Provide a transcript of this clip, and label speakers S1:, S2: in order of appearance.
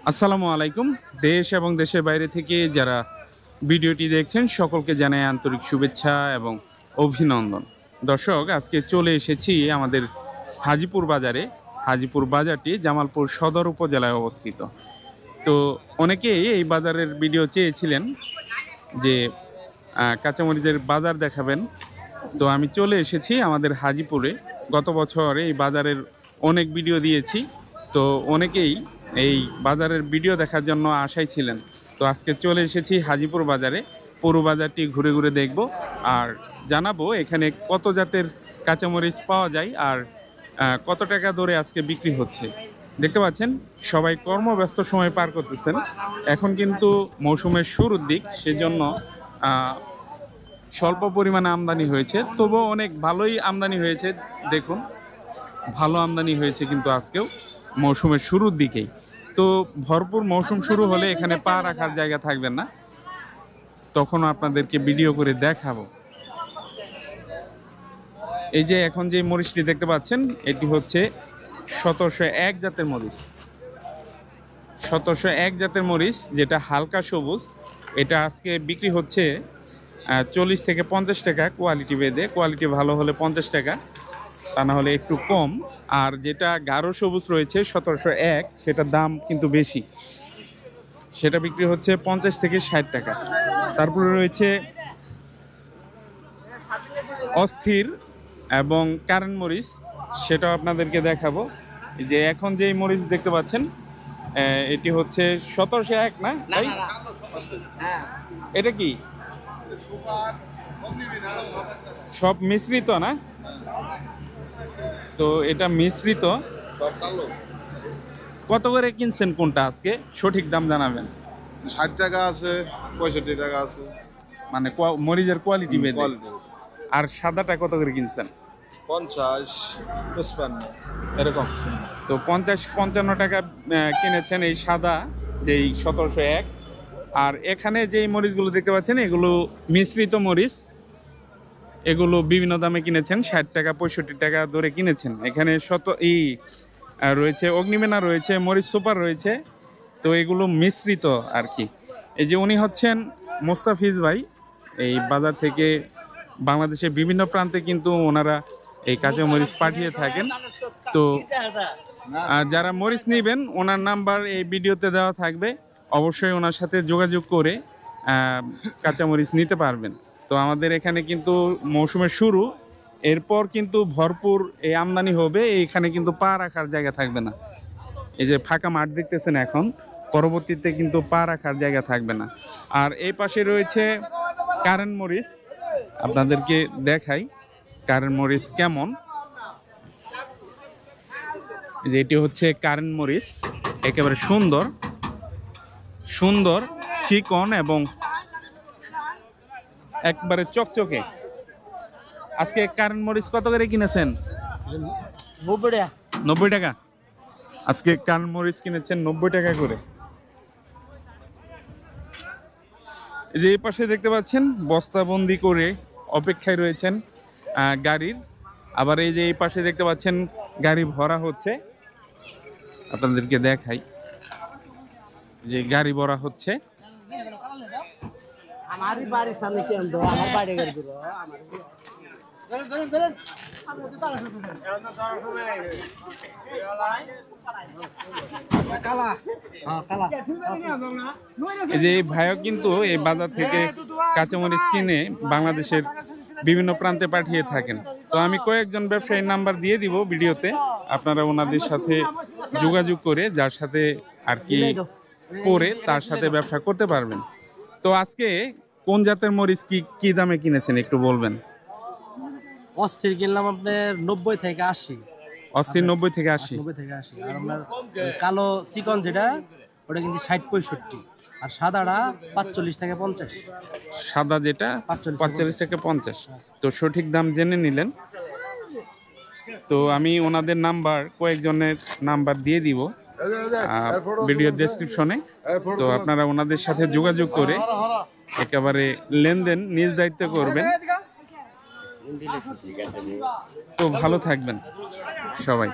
S1: আসসালামু আলাইকুম। দেশ এবং দেশের বাইরে থেকে যারা ভিডিওটি দেখছেন সকলকে জানাই আন্তরিক শুভেচ্ছা এবং অভিনন্দন। দর্শক, আজকে চলে এসেছি আমাদের হাজীপুর বাজারে। হাজীপুর বাজারটি জামালপুর সদর উপজেলায় অবস্থিত। তো অনেকেই এই বাজারের ভিডিও চেয়েছিলেন যে কাঁচামরিচের বাজার দেখাবেন। তো আমি চলে এসেছি আমাদের হাজীপুরে। গত বছর এই বাজারের অনেক ভিডিও দিয়েছি, তো অনেকেই এই বাজারের ভিডিও দেখার জন্য আশায় ছিলেন। তো আজকে চলে এসেছি হাজীপুর বাজারে। পুরো বাজারটি ঘুরে ঘুরে দেখব আর জানাবো এখানে কত জাতের কাঁচামরিচ পাওয়া যায় আর কত টাকা দরে আজকে বিক্রি হচ্ছে। দেখতে পাচ্ছেন সবাই কর্মব্যস্ত সময় পার করতেছেন। এখন কিন্তু মৌসুমের শুরুর দিক, সেজন্য স্বল্প পরিমাণে আমদানি হয়েছে, তবুও অনেক ভালোই আমদানি হয়েছে। দেখুন, ভালো আমদানি হয়েছে কিন্তু আজকেও মৌসুমের শুরুর দিকেই। তো ভরপুর মৌসুম শুরু হলে এখানে পা রাখার জায়গা থাকবে না, তখনও আপনাদেরকে ভিডিও করে দেখাবো। এই যে এখন যে মরিচটি দেখতে পাচ্ছেন, এটি হচ্ছে 1701 জাতের মরিচ। 1701 জাতের মরিচ, যেটা হালকা সবুজ। এটা আজকে বিক্রি হচ্ছে 40 থেকে 50 টাকা কোয়ালিটি ভেদে। কোয়ালিটি ভালো হলে 50 টাকা, তা না হলে একটু কম। আর যেটা গাঢ় সবুজ রয়েছে 1701, সেটার দাম কিন্তু বেশি, সেটা বিক্রি হচ্ছে 50 থেকে 60 টাকা। তারপরে রয়েছে অস্থির এবং কারেন্ট মরিচ, সেটাও আপনাদেরকে দেখাবো। যে এখন যেই মরিচ দেখতে পাচ্ছেন, এটি হচ্ছে 1701 না ভাই? এটা কি সব মিশ্রিত না? তো এটা মিশ্রিত। কত করে কিনছেন কোনটা আজকে? সঠিক দাম জানাবেন।
S2: 60 টাকা আছে, 65 টাকা আছে,
S1: মানে মরিচের কোয়ালিটি বেঁধে। আর সাদাটা কত করে কিনছেন?
S2: 50, 55
S1: এরকম। তো 50-55 টাকা কিনেছেন এই সাদা, যেই 1701। আর এখানে যেই মরিচগুলো দেখতে পাচ্ছেন, এগুলো মিশ্রিত মরিচ। এগুলো বিভিন্ন দামে কিনেছেন, 60 টাকা 65 টাকা ধরে কিনেছেন। এখানে রয়েছে অগ্নিমেনা, রয়েছে মরিচ সুপার রয়েছে। তো এগুলো মিশ্রিত আর কি। এই যে উনি হচ্ছেন মোস্তাফিজ ভাই, এই বাজার থেকে বাংলাদেশের বিভিন্ন প্রান্তে কিন্তু ওনারা এই কাঁচা মরিচ পাঠিয়ে থাকেন। তো যারা মরিচ নেবেন, ওনার নাম্বার এই ভিডিওতে দেওয়া থাকবে, অবশ্যই ওনার সাথে যোগাযোগ করে কাঁচামরিচ নিতে পারবেন। তো আমাদের এখানে কিন্তু মৌসুমের শুরু, এরপর কিন্তু ভরপুর এই আমদানি হবে। এখানে কিন্তু পা রাখার জায়গা থাকবে না। এই যে ফাঁকা মাঠ দেখতেছেন, এখন পরবর্তীতে কিন্তু পা রাখার জায়গা থাকবে না। আর এই পাশে রয়েছে কারেন্ট মরিচ, আপনাদেরকে দেখাই কারেন্ট মরিচ কেমন। যে এটি হচ্ছে কারেন্ট মরিচ, একেবারে সুন্দর সুন্দর চিকন এবং একবারে চকচকে। আজকে কারেন্ট মরিচ কত করে কিনেছেন? 90 টাকা। আজকে কারেন্ট মরিচ কিনেছেন 90 টাকা করে। এই যে এই পাশে দেখতে পাচ্ছেন বস্তাবন্দি করে অপেক্ষায় রয়েছেন গাড়ির। আবার এই যে এই পাশে দেখতে পাচ্ছেন গাড়ি ভরা হচ্ছে, আপনাদেরকে দেখাই যে গাড়ি ভরা হচ্ছে।
S3: আমারই বাড়ির সামনে কেন্দ্র, আমার বাড়ি গাড়ি গুলো
S1: এই যে এই ভাইও কিন্তু এই বাজার থেকে কাঁচামরিচ কিনে বাংলাদেশের বিভিন্ন প্রান্তে পাঠিয়ে থাকেন। তো আমি কয়েকজন ব্যবসায়ীর নাম্বার দিয়ে দিব ভিডিওতে, আপনারা ওনাদের সাথে যোগাযোগ করে যার সাথে আর কি পরে তার সাথে ব্যবসা করতে পারবেন। তো আজকে কোন জাতের মরিচ কি দামে কিনেছেন একটু বলবেন?
S3: অস্থির কিনলাম আপনার 90 থেকে 80।
S1: অস্থির 90 থেকে 80।
S3: আর আপনার কালো চিকন যেটা, ওটা কিন্তু 60-65। আর সাদাটা 45 থেকে 50।
S1: সাদা যেটা 45 থেকে 50। তো সঠিক দাম জেনে নিলেন। তো আমি ওনাদের নাম্বার, কয়েকজনের নাম্বার দিয়ে দিব ভিডিও ডেসক্রিপশনে। তো আপনারা ওনাদের সাথে যোগাযোগ করে একেবারে লেনদেন নিজ দায়িত্বে করবেন। তো ভালো থাকবেন সবাই।